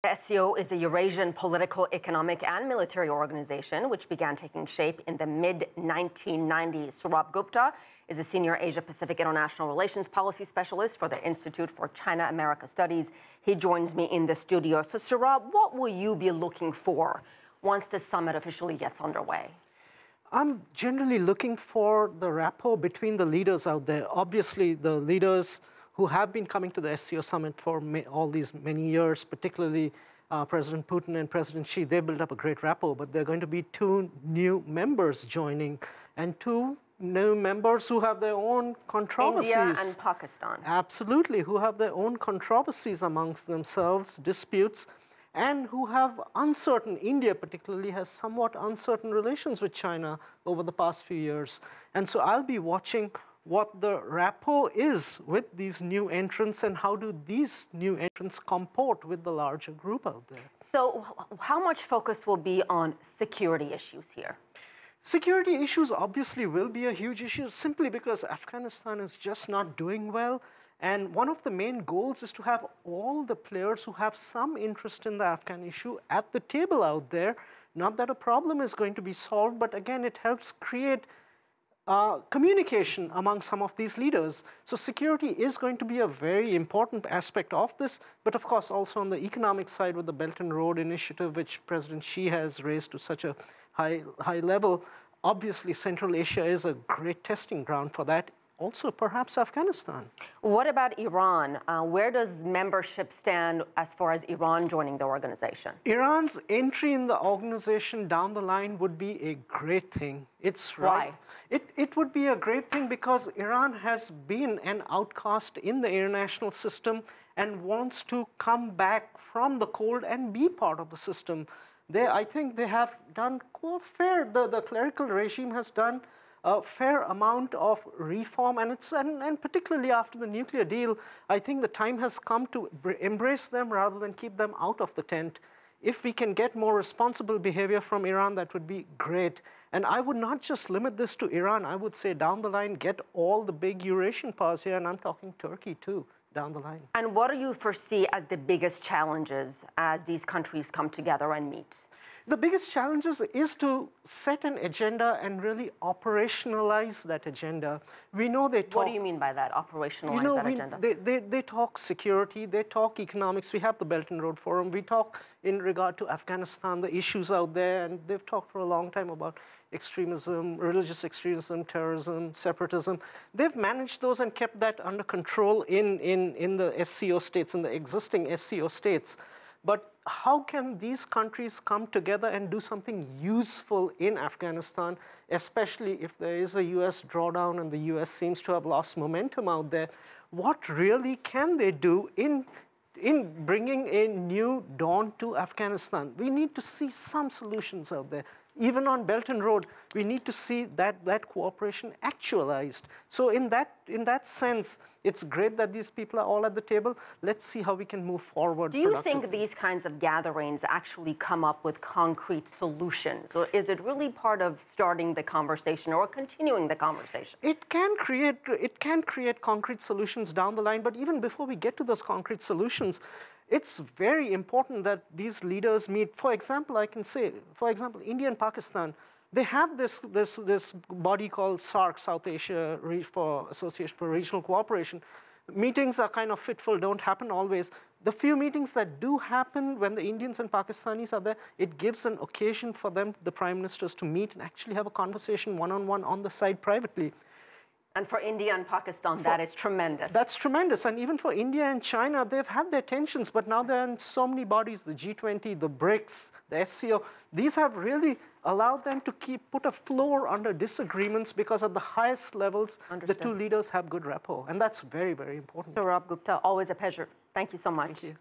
The SCO is a Eurasian political, economic, and military organization which began taking shape in the mid-1990s. Sourabh Gupta is a senior Asia-Pacific International Relations Policy Specialist for the Institute for China-America Studies. He joins me in the studio. So, Sourabh, what will you be looking for once the summit officially gets underway? I'm generally looking for the rapport between the leaders out there. Obviously, the leaders who have been coming to the SCO summit for all these many years, particularly President Putin and President Xi, they built up a great rapport, but there are going to be two new members joining and two new members who have their own controversies. India and Pakistan. Absolutely, who have their own controversies amongst themselves, disputes, and who have uncertain, India particularly has somewhat uncertain relations with China over the past few years. And so I'll be watching what the rapport is with these new entrants and how do these new entrants comport with the larger group out there. So how much focus will be on security issues here? Security issues obviously will be a huge issue simply because Afghanistan is just not doing well. And one of the main goals is to have all the players who have some interest in the Afghan issue at the table out there. Not that a problem is going to be solved, but again, it helps create communication among some of these leaders. So security is going to be a very important aspect of this, but of course also on the economic side with the Belt and Road Initiative, which President Xi has raised to such a high level. Obviously, Central Asia is a great testing ground for that. Also, perhaps Afghanistan. What about Iran? Where does membership stand as far as Iran joining the organization? Iran's entry in the organization down the line would be a great thing. It's right. Why? It would be a great thing because Iran has been an outcast in the international system and wants to come back from the cold and be part of the system. I think they have done quite fair. The clerical regime has done a fair amount of reform, and particularly after the nuclear deal, I think the time has come to embrace them rather than keep them out of the tent. If we can get more responsible behavior from Iran, that would be great. And I would not just limit this to Iran. I would say down the line, get all the big Eurasian powers here, and I'm talking Turkey too, down the line. And what do you foresee as the biggest challenges as these countries come together and meet? The biggest challenges is to set an agenda and really operationalize that agenda. We know they talk... What do you mean by that, operationalize that agenda? They talk security, they talk economics. We have the Belt and Road Forum. We talk in regard to Afghanistan, the issues out there, and they've talked for a long time about extremism, religious extremism, terrorism, separatism. They've managed those and kept that under control in the SCO states, in the existing SCO states. But how can these countries come together and do something useful in Afghanistan, especially if there is a US drawdown and the US seems to have lost momentum out there? What really can they do in bringing a new dawn to Afghanistan? We need to see some solutions out there. Even on Belt and Road, we need to see that cooperation actualized. So in that sense, it's great that these people are all at the table. Let's see how we can move forward. Do you think these kinds of gatherings actually come up with concrete solutions? Or is it really part of starting the conversation or continuing the conversation? It can create concrete solutions down the line, but even before we get to those concrete solutions, it's very important that these leaders meet. For example, I can say, for example, India and Pakistan, they have this body called SARC, South Asia Association for Regional Cooperation. Meetings are kind of fitful, don't happen always. The few meetings that do happen when the Indians and Pakistanis are there, it gives an occasion for them, the prime ministers, to meet and actually have a conversation one-on-one on the side privately. And for India and Pakistan, that is tremendous. That's tremendous. And even for India and China, they've had their tensions, but now they're in so many bodies, the G-20, the BRICS, the SCO. These have really allowed them to put a floor under disagreements because at the highest levels, the two leaders have good rapport. And that's very, very important. Sourabh Gupta, always a pleasure. Thank you so much. Thank you.